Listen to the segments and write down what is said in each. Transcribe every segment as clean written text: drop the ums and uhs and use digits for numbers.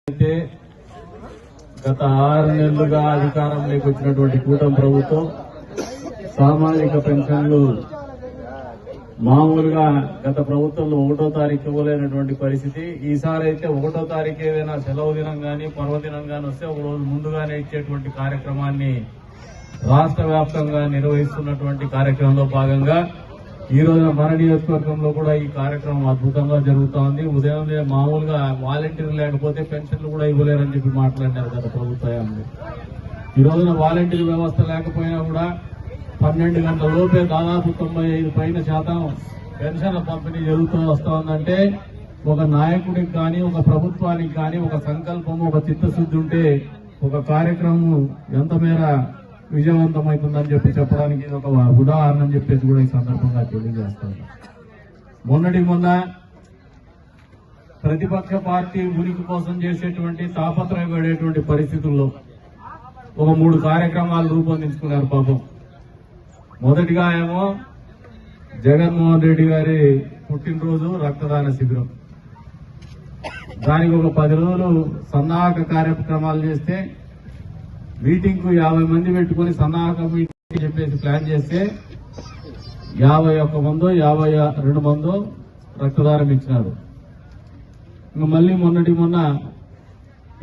అయితే గత 6 నెలలుగా అధికారంలోకి వచ్చినటువంటి కూటమి ప్రభుత్వం సామాజిక పెన్షన్లు మామూలుగా గత ప్రభుత్వంలో 1వ తారీఖు ఇవ్వలేనటువంటి పరిస్థితి. ఈసారి అయితే 1వ తారీఖు ఏదైనా సెలవు దినం గానీ పర్వదినం గానీ వస్తే ఒక రోజు ముందుగానే ఇచ్చేటువంటి కార్యక్రమాన్ని రాష్ట్ర వ్యాప్తంగా నిర్వహిస్తున్నటువంటి కార్యక్రమంలో భాగంగా ఈ రోజున మన నియోజకవర్గంలో కూడా ఈ కార్యక్రమం అద్భుతంగా జరుగుతోంది. ఉదయం మామూలుగా వాలంటీర్ లేకపోతే పెన్షన్లు కూడా ఇవ్వలేరని చెప్పి మాట్లాడినారు గత ప్రభుత్వాలు. ఈ రోజున వాలంటీర్ వ్యవస్థ లేకపోయినా కూడా 12 గంటల లోపే దాదాపు 95% పెన్షన్ల పంపిణీ జరుగుతూ వస్తోందంటే ఒక నాయకుడికి కానీ ఒక ప్రభుత్వానికి కానీ ఒక సంకల్పం ఒక చిత్తశుద్ధి ఉంటే ఒక కార్యక్రమం ఎంత మేర విజయవంతమవుతుందని చెప్పడానికి ఇది ఒక ఉదాహరణ అని చెప్పేసి కూడా ఈ సందర్భంగా తెలియజేస్తాను. మొన్న ప్రతిపక్ష పార్టీ ఉనికి కోసం చేసేటువంటి తాపత్రయపడేటువంటి పరిస్థితుల్లో ఒక 3 కార్యక్రమాలు రూపొందించుకున్నారు పాపం. మొదటిగా ఏమో జగన్మోహన్ రెడ్డి గారి పుట్టినరోజు రక్తదాన శిబిరం, దానికి ఒక 10 రోజులు సన్నాహక కార్యక్రమాలు చేస్తే మీటింగ్ కు 50 మంది పెట్టుకుని సన్నాహక మీటింగ్ చెప్పేసి ప్లాన్ చేస్తే 51 మందో 52 మందో రక్తదానం ఇచ్చినారు. ఇంకా మళ్లీ మొన్న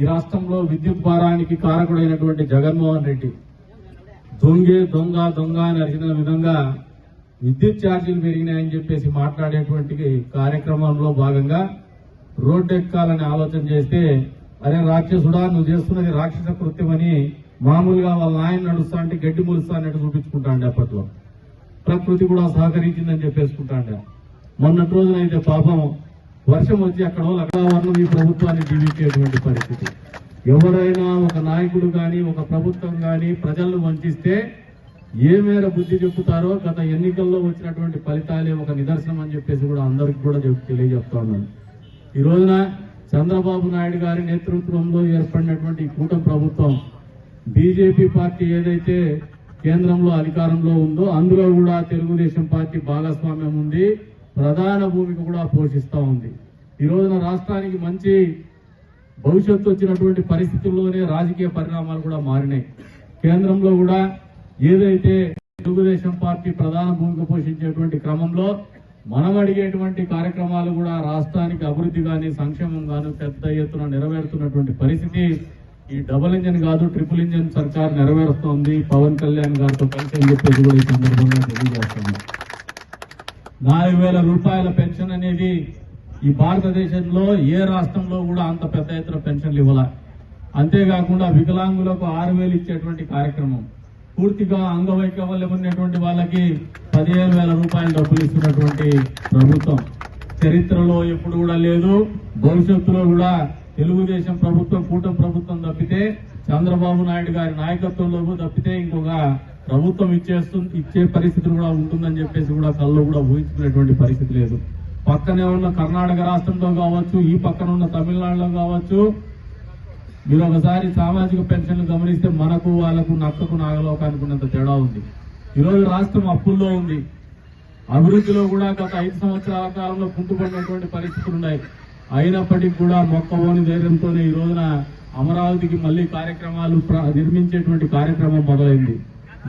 ఈ రాష్ట్రంలో విద్యుత్ భారానికి కారకుడైనటువంటి జగన్మోహన్ రెడ్డి దొంగ అని అరిచిన విధంగా విద్యుత్ ఛార్జీలు పెరిగినాయని చెప్పేసి మాట్లాడేటువంటి కార్యక్రమంలో భాగంగా రోడ్డు ఎక్కాలని ఆలోచన చేస్తే అరే రాక్షసుడా నువ్వు చేస్తున్నది రాక్షస కృత్యమని మామూలుగా వాళ్ళ ఆయన నడుస్తా అంటే గడ్డి ములుస్తా అన్నట్టు చూపించుకుంటాండే. అప్పట్లో ప్రకృతి కూడా సహకరించిందని చెప్పేసుకుంటాండే. మొన్నటి రోజునైతే పాపం వర్షం వచ్చి అక్కడ వాళ్ళు ఈ ప్రభుత్వాన్ని జీవించేటువంటి పరిస్థితి. ఎవరైనా ఒక నాయకుడు గాని ఒక ప్రభుత్వం గాని ప్రజలను వంచిస్తే ఏ మేర బుద్ధి చెప్పుతారో గత ఎన్నికల్లో వచ్చినటువంటి ఫలితాలే ఒక నిదర్శనం అని చెప్పేసి కూడా అందరికి కూడా తెలియజెప్తా ఉన్నాను. ఈ రోజున చంద్రబాబు నాయుడు గారి నేతృత్వంలో ఏర్పడినటువంటి కూటమి ప్రభుత్వం బీజేపీ పార్టీ ఏదైతే కేంద్రంలో అధికారంలో ఉందో అందులో కూడా తెలుగుదేశం పార్టీ భాగస్వామ్యం ఉంది, ప్రధాన భూమిక కూడా పోషిస్తా ఉంది. ఈ రోజున రాష్ట్రానికి మంచి భవిష్యత్తు వచ్చినటువంటి పరిస్థితుల్లోనే రాజకీయ పరిణామాలు కూడా మారినాయి. కేంద్రంలో కూడా ఏదైతే తెలుగుదేశం పార్టీ ప్రధాన భూమిక పోషించేటువంటి క్రమంలో మనం అడిగేటువంటి కార్యక్రమాలు కూడా రాష్ట్రానికి అభివృద్ధి గాని సంక్షేమం గాను పెద్ద ఎత్తున నెరవేరుతున్నటువంటి పరిస్థితి ఈ డబుల్ ఇంజన్ కాదు ట్రిపుల్ ఇంజన్ సర్కార్ నెరవేరుస్తోంది పవన్ కళ్యాణ్ గారితో కలిసి అని చెప్పేసి కూడా ఈ సందర్భంగా తెలియజేస్తున్నాం. 4,000 రూపాయల పెన్షన్ అనేది ఈ భారతదేశంలో ఏ రాష్ట్రంలో కూడా అంత పెద్ద ఎత్తున పెన్షన్లు ఇవ్వాల. అంతేకాకుండా వికలాంగులకు 6,000 ఇచ్చేటువంటి కార్యక్రమం, పూర్తిగా అంగవైకల్యం ఉన్నటువంటి వాళ్ళకి 15,000 రూపాయల డబ్బులు ఇస్తున్నటువంటి ప్రభుత్వం చరిత్రలో ఎప్పుడు కూడా లేదు. భవిష్యత్తులో కూడా తెలుగుదేశం ప్రభుత్వం కూటమి ప్రభుత్వం తప్పితే చంద్రబాబు నాయుడు గారి నాయకత్వంలో తప్పితే ఇంకొక ప్రభుత్వం ఇచ్చే పరిస్థితి కూడా ఉంటుందని చెప్పేసి కూడా కళ్ళు కూడా ఊహించుకునేటువంటి పరిస్థితి లేదు. పక్కనే ఉన్న కర్ణాటక రాష్ట్రంలో కావచ్చు, ఈ పక్కన ఉన్న తమిళనాడులో కావచ్చు, మీరు ఒకసారి సామాజిక పెన్షన్లు గమనిస్తే మనకు వాళ్లకు నక్కకు నాగలోకానికి ఉన్నంత తేడా ఉంది. ఈరోజు రాష్ట్రం అప్పుల్లో ఉంది, అభివృద్ధిలో కూడా గత 5 సంవత్సరాల కాలంలో కుంటుపడినటువంటి పరిస్థితులు ఉన్నాయి. అయినప్పటికీ కూడా మొక్కవోని ధైర్యంతోనే ఈ రోజున అమరావతికి మళ్లీ కార్యక్రమాలు నిర్మించేటువంటి కార్యక్రమం మొదలైంది.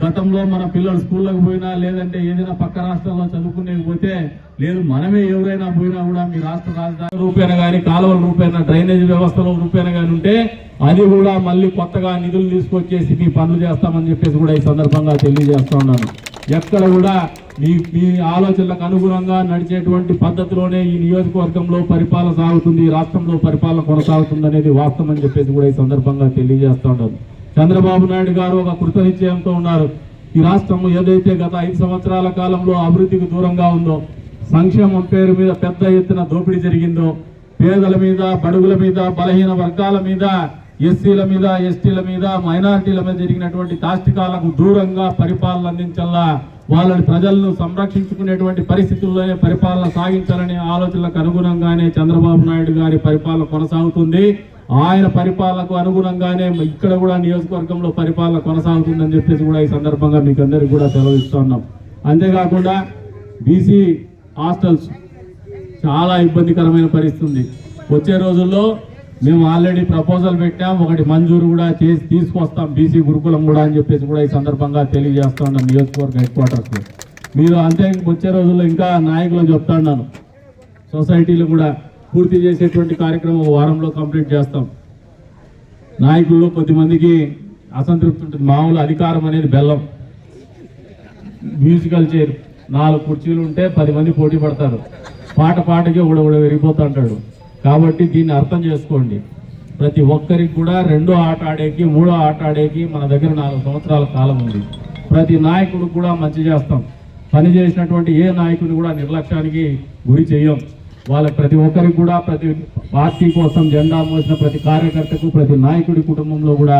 గతంలో మన పిల్లలు స్కూళ్లకు పోయినా లేదంటే ఏదైనా పక్క రాష్ట్రాల్లో చదువుకునే పోతే లేదు మనమే ఎవరైనా పోయినా కూడా మీ రాష్ట్ర రాజధాని రూపేణ గాని కాలువల రూపేణ డ్రైనేజ్ వ్యవస్థలో రూపేణ గాని ఉంటే అది కూడా మళ్లీ కొత్తగా నిధులు తీసుకొచ్చేసి మీ పనులు చేస్తామని చెప్పేసి కూడా ఈ సందర్భంగా తెలియజేస్తా ఉన్నాను. ఎక్కడ కూడా మీ ఆలోచనలకు అనుగుణంగా నడిచేటువంటి పద్ధతిలోనే ఈ నియోజకవర్గంలో పరిపాలన సాగుతుంది, ఈ రాష్ట్రంలో పరిపాలన కొనసాగుతుంది అనేది వాస్తవం అని చెప్పేసి కూడా ఈ సందర్భంగా తెలియజేస్తా ఉన్నాను. చంద్రబాబు నాయుడు గారు ఒక కృతనిశ్చయంతో ఉన్నారు. ఈ రాష్ట్రం ఏదైతే గత 5 సంవత్సరాల కాలంలో అభివృద్ధికి దూరంగా ఉందో, సంక్షేమం పేరు మీద పెద్ద ఎత్తున దోపిడీ జరిగిందో, పేదల మీద బడుగుల మీద బలహీన వర్గాల మీద ఎస్సీల మీద ఎస్టీల మీద మైనారిటీల మీద జరిగినటువంటి దాష్టికాలకు దూరంగా పరిపాలన అందించాలా, వాళ్ళని ప్రజలను సంరక్షించుకునేటువంటి పరిస్థితుల్లోనే పరిపాలన సాగించాలనే ఆలోచనలకు అనుగుణంగానే చంద్రబాబు నాయుడు గారి పరిపాలన కొనసాగుతుంది. ఆయన పరిపాలనకు అనుగుణంగానే ఇక్కడ కూడా నియోజకవర్గంలో పరిపాలన కొనసాగుతుందని చెప్పేసి కూడా ఈ సందర్భంగా మీకు అందరికీ కూడా సెలవిస్తున్నాం. అంతేకాకుండా బీసీ హాస్టల్స్ చాలా ఇబ్బందికరమైన పరిస్థితి ఉంది. వచ్చే రోజుల్లో మేము ఆల్రెడీ ప్రపోజల్ పెట్టాం, ఒకటి మంజూరు కూడా చేసి తీసుకొస్తాం బీసీ గురుకులం కూడా అని చెప్పేసి కూడా ఈ సందర్భంగా తెలియజేస్తా ఉన్నాం నియోజకవర్గ హెడ్ క్వార్టర్స్లో. మీరు అంతే వచ్చే రోజుల్లో ఇంకా నాయకులు చెప్తా ఉన్నాను, సొసైటీలు కూడా పూర్తి చేసేటువంటి కార్యక్రమం వారంలో కంప్లీట్ చేస్తాం. నాయకుల్లో కొద్దిమందికి అసంతృప్తి ఉంటుంది, మామూలు అధికారం అనేది బెల్లం, మ్యూజికల్ చైర్ 4 కుర్చీలు ఉంటే 10 మంది పోటీ పడతారు, పాటకి కూడా విరిగిపోతూ ఉంటాడు. కాబట్టి దీన్ని అర్థం చేసుకోండి, ప్రతి ఒక్కరికి కూడా 2వ ఆట ఆడేకి 3వ ఆట ఆడేకి మన దగ్గర 4 సంవత్సరాల కాలం ఉంది. ప్రతి నాయకుడు కూడా మంచి చేస్తాం, పని చేసినటువంటి ఏ నాయకుడిని కూడా నిర్లక్ష్యానికి గురి చేయం. వాళ్ళకి ప్రతి ఒక్కరికి కూడా ప్రతి పార్టీ కోసం జెండా మోసిన ప్రతి కార్యకర్తకు ప్రతి నాయకుడి కుటుంబంలో కూడా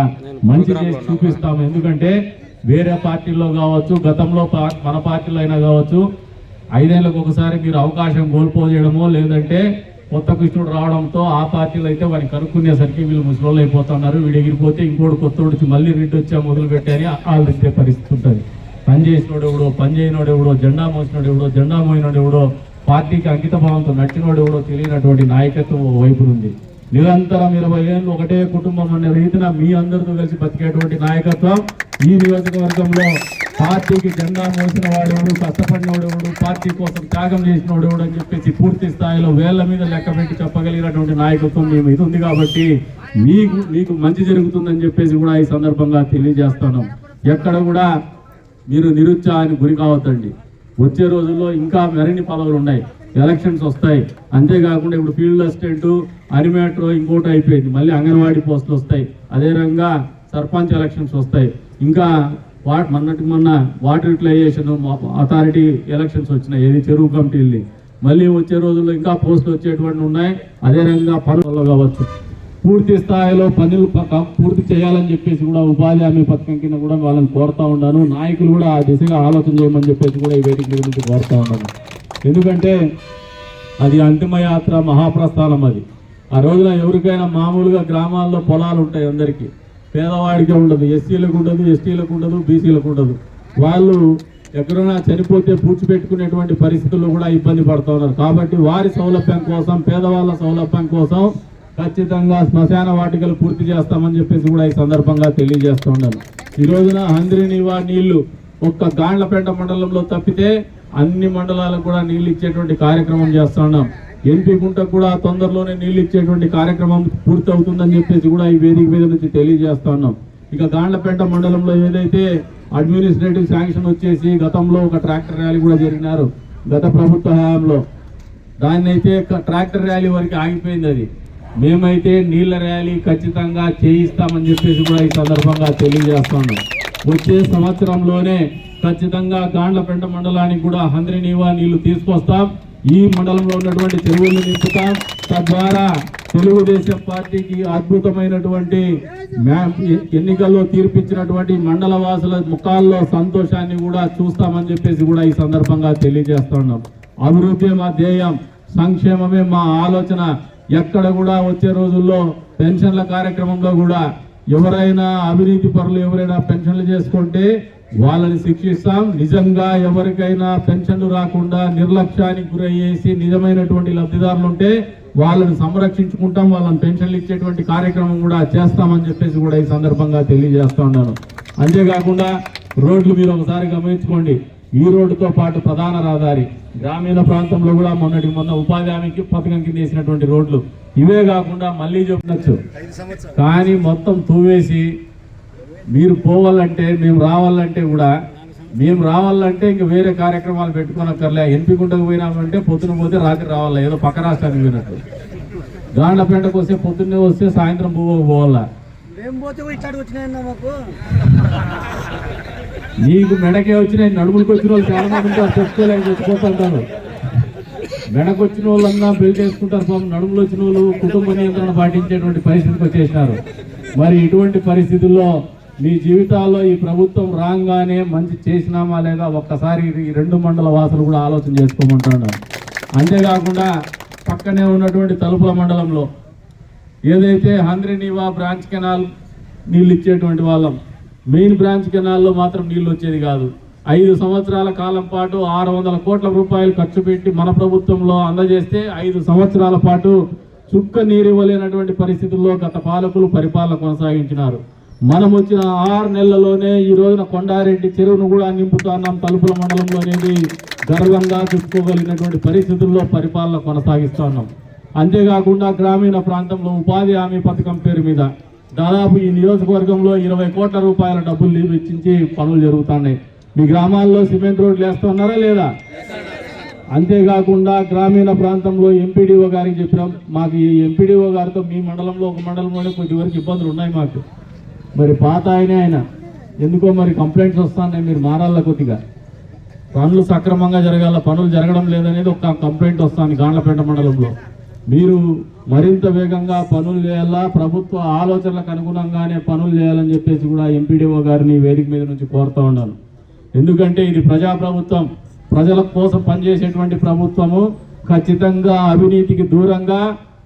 మంచి చేసి చూపిస్తాము. ఎందుకంటే వేరే పార్టీల్లో కావచ్చు, గతంలో మన పార్టీలో అయినా కావచ్చు, 5 ఏళ్ళకు ఒకసారి మీరు అవకాశం కోల్పోయడమో లేదంటే కొత్త కృష్ణుడు రావడంతో ఆ పార్టీలో అయితే వాడిని కనుక్కునేసరికి వీళ్ళు ముసలోళ్ళు అయిపోతున్నారు, వీడు ఎగిరిపోతే ఇంకోటి కొత్తోడికి మళ్ళీ రెడ్డి వచ్చా మొదలు పెట్టారని వాళ్ళు ఇచ్చే పరిస్థితి ఉంటుంది. పని చేసినోడు ఎవడో, పని చేయనోడు ఎవడో, జెండా మోసినోడు ఎవడో, జెండా మోయినోడు ఎవడో, పార్టీకి అంకిత భావంతో నచ్చినోడు ఎవడో తెలియనటువంటి నాయకత్వం వైపు ఉంది. నిరంతరం 20 ఏళ్ళు ఒకటే కుటుంబం అనే రీతిన మీ అందరితో కలిసి బతికేటువంటి నాయకత్వం ఈ నియోజకవర్గంలో. పార్టీకి జెండా మోసిన వాడెవడు, కష్టపడినోడెవడు, పార్టీ కోసం త్యాగం చేసినోడెవడు అని చెప్పేసి పూర్తి స్థాయిలో వేళ్ల మీద లెక్క పెట్టి చెప్పగలిగినటువంటి నాయకత్వం మీ మీద ఉంది. కాబట్టి మీకు మంచి జరుగుతుందని చెప్పేసి కూడా ఈ సందర్భంగా తెలియజేస్తాను. ఎక్కడ కూడా మీరు నిరుత్సాహానికి గురి కావద్దండి. వచ్చే రోజుల్లో ఇంకా మరిన్ని పదవులు ఉన్నాయి, ఎలక్షన్స్ వస్తాయి. అంతేకాకుండా ఇప్పుడు ఫీల్డ్ అసిస్టెంట్, అనిమేటర్ ఇంకోటి అయిపోయింది, మళ్ళీ అంగన్వాడీ పోస్టులు వస్తాయి. అదే రకంగా సర్పంచ్ ఎలక్షన్స్ వస్తాయి. ఇంకా మొన్న వాటర్ యూటిలైజేషన్ అథారిటీ ఎలక్షన్స్ వచ్చినాయి, ఏది చెరువు కమిటీల్ని. మళ్ళీ వచ్చే రోజుల్లో ఇంకా పోస్టులు వచ్చేటువంటి ఉన్నాయి. అదే రకంగా పనులు కావచ్చు, పూర్తి స్థాయిలో పనులు పూర్తి చేయాలని చెప్పేసి కూడా ఉపాధి హామీ పథకం కింద కూడా వాళ్ళని కోరుతా ఉన్నాను. నాయకులు కూడా ఆ దిశగా ఆలోచన చేయమని చెప్పేసి కూడా ఈ వేదిక గురించి కోరుతా ఉన్నాను. ఎందుకంటే అది అంతిమ యాత్ర, మహాప్రస్థానం. అది ఆ రోజున ఎవరికైనా మామూలుగా గ్రామాల్లో పొలాలు ఉంటాయి, అందరికీ పేదవాడికే ఉండదు, ఎస్సీలకు ఉండదు, ఎస్టీలకు ఉండదు, బీసీలకు ఉండదు. వాళ్ళు ఎక్కడైనా చనిపోతే పూడ్చిపెట్టుకునేటువంటి పరిస్థితుల్లో కూడా ఇబ్బంది పడుతూ ఉన్నారు. కాబట్టి వారి సౌలభ్యం కోసం, పేదవాళ్ళ సౌలభ్యం కోసం ఖచ్చితంగా శ్మశాన వాటికలు పూర్తి చేస్తామని చెప్పేసి కూడా ఈ సందర్భంగా తెలియజేస్తూ ఉన్నాను. ఈ రోజున హంద్రీనివా నీళ్లు ఒక్క గాండ్లపేట మండలంలో తప్పితే అన్ని మండలాలకు కూడా నీళ్లు ఇచ్చేటువంటి కార్యక్రమం చేస్తూ ఉన్నాం. ఎంపీ గుంటకు కూడా తొందరలోనే నీళ్లు ఇచ్చేటువంటి కార్యక్రమం పూర్తి అవుతుందని చెప్పేసి కూడా ఈ వేదిక మీద నుంచి తెలియజేస్తా ఉన్నాం. ఇక గాండ్లపేట మండలంలో ఏదైతే అడ్మినిస్ట్రేటివ్ శాంక్షన్ వచ్చేసి గతంలో ఒక ట్రాక్టర్ ర్యాలీ కూడా జరిగినారు గత ప్రభుత్వ హయాంలో, దాన్ని అయితే ట్రాక్టర్ ర్యాలీ వరకు ఆగిపోయింది. అది మేమైతే నీళ్ల ర్యాలీ ఖచ్చితంగా చేయిస్తామని చెప్పేసి కూడా ఈ సందర్భంగా తెలియజేస్తున్నాం. వచ్చే సంవత్సరంలోనే ఖచ్చితంగా గాండ్లపేట మండలానికి కూడా హంద్రీనివా నీళ్లు తీసుకొస్తాం. ఈ మండలంలో ఉన్నటువంటి చెరువులను నింపుతాం. తద్వారా తెలుగుదేశం పార్టీకి అద్భుతమైనటువంటి ఎన్నికల్లో తీర్పిచ్చినటువంటి మండల వాసుల ముఖాల్లో సంతోషాన్ని కూడా చూస్తామని చెప్పేసి కూడా ఈ సందర్భంగా తెలియజేస్తున్నాం. అభివృద్ధి మా ధ్యేయం, సంక్షేమమే మా ఆలోచన. ఎక్కడ కూడా వచ్చే రోజుల్లో పెన్షన్ల కార్యక్రమంలో కూడా ఎవరైనా అవినీతి పరులు ఎవరైనా పెన్షన్లు చేసుకుంటే వాళ్ళని శిక్షిస్తాం. నిజంగా ఎవరికైనా పెన్షన్లు రాకుండా నిర్లక్ష్యానికి గురయ్యేసి నిజమైనటువంటి లబ్ధిదారులు ఉంటే వాళ్ళని సంరక్షించుకుంటాం, వాళ్ళని పెన్షన్లు ఇచ్చేటువంటి కార్యక్రమం కూడా చేస్తామని చెప్పేసి కూడా ఈ సందర్భంగా తెలియజేస్తా ఉన్నాను. అంతేకాకుండా రోడ్లు మీరు ఒకసారి గమనించుకోండి. ఈ రోడ్డుతో పాటు ప్రధాన రహదారి, గ్రామీణ ప్రాంతంలో కూడా మొన్న ఉపాధి హామీకి పథకం కింద వేసినటువంటి రోడ్లు, ఇవే కాకుండా మళ్ళీ చెప్పచ్చు. కానీ మొత్తం తూవేసి మీరు పోవాలంటే, మేము రావాలంటే ఇంక వేరే కార్యక్రమాలు పెట్టుకోనక్కర్లే. ఎంపీ గుంటకు పోయినామంటే పొద్దున పోతే రాత్రి రావాలా, ఏదో పక్క రాష్ట్రానికి పోయినట్టు. గాండ్లపేటకు వస్తే పొద్దున్నే వస్తే సాయంత్రం పోవాలా. నీకు మెడకే వచ్చినాయి, నడుములకు వచ్చిన వాళ్ళు చాలా మంది ఉంటారు, చెప్పుకోలేక చచ్చిపోతుంటారు. మెడకు వచ్చిన వాళ్ళన్నా పెళ్లి చేసుకుంటారు పాపం, నడుములు వచ్చిన వాళ్ళు కుటుంబ నియంత్రణ పాటించేటువంటి పరిస్థితికి వచ్చేసినారు. మరి ఇటువంటి పరిస్థితుల్లో మీ జీవితాల్లో ఈ ప్రభుత్వం రాగానే మంచి చేసినామా లేదా ఒక్కసారి ఈ 2 మండల వాసులు కూడా ఆలోచన చేసుకోమంటున్నాను. అంతేకాకుండా పక్కనే ఉన్నటువంటి తలుపుల మండలంలో ఏదైతే హంద్రీనివా బ్రాంచ్ కెనాల్ నీళ్ళు ఇచ్చేటువంటి వాళ్ళం, మెయిన్ బ్రాంచ్ కెనాల్లో మాత్రం నీళ్ళు వచ్చేది కాదు. 5 సంవత్సరాల కాలం పాటు 600 కోట్ల రూపాయలు ఖర్చు పెట్టి మన ప్రభుత్వంలో అందజేస్తే 5 సంవత్సరాల పాటు చుక్క నీరివ్వలేనటువంటి పరిస్థితుల్లో గత పాలకులు పరిపాలన కొనసాగించినారు. మనం వచ్చిన 6 నెలల్లోనే ఈ రోజున కొండారెడ్డి చెరువును కూడా నింపుతున్నాం తలుపుల మండలంలో అనేది గర్వంగా చెప్పుకోగలిగినటువంటి పరిస్థితుల్లో పరిపాలన కొనసాగిస్తున్నాం. అంతేకాకుండా గ్రామీణ ప్రాంతంలో ఉపాధి హామీ పథకం పేరు మీద దాదాపు ఈ నియోజకవర్గంలో 20 కోట్ల రూపాయల డబ్బులు వెచ్చించి పనులు జరుగుతున్నాయి. మీ గ్రామాల్లో సిమెంట్ రోడ్లు వేస్తున్నారా లేదా? అంతేకాకుండా గ్రామీణ ప్రాంతంలో ఎంపీడీఓ గారికి చెప్పినాం, మాకు ఈ ఎంపీడీఓ గారితో మీ మండలంలో ఒక మండలంలోనే కొద్ది వరకు ఇబ్బందులు ఉన్నాయి మాకు. మరి పాత ఆయన ఎందుకో మరి కంప్లైంట్స్ వస్తున్నాయి, మీరు మారాల కొద్దిగా పనులు సక్రమంగా జరగాల, పనులు జరగడం లేదనేది ఒక కంప్లైంట్ వస్తుంది గాండ్లపేట మండలంలో. మీరు మరింత వేగంగా పనులు చేయాలా, ప్రభుత్వ ఆలోచనలకు అనుగుణంగానే పనులు చేయాలని చెప్పేసి కూడా ఎంపీడీఓ గారిని వేదిక మీద నుంచి కోరుతూ ఉన్నాను. ఎందుకంటే ఇది ప్రజాప్రభుత్వం, ప్రజల కోసం పనిచేసేటువంటి ప్రభుత్వము. ఖచ్చితంగా అవినీతికి దూరంగా,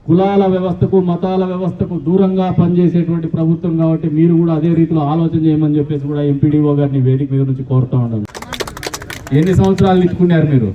కులాల వ్యవస్థకు మతాల వ్యవస్థకు దూరంగా పనిచేసేటువంటి ప్రభుత్వం కాబట్టి మీరు కూడా అదే రీతిలో ఆలోచన చేయమని చెప్పేసి కూడా ఎంపీడీఓ గారిని వేదిక మీద నుంచి కోరుతూ ఉన్నాను. ఎన్ని సంవత్సరాలు ఇచ్చుకున్నారు మీరు?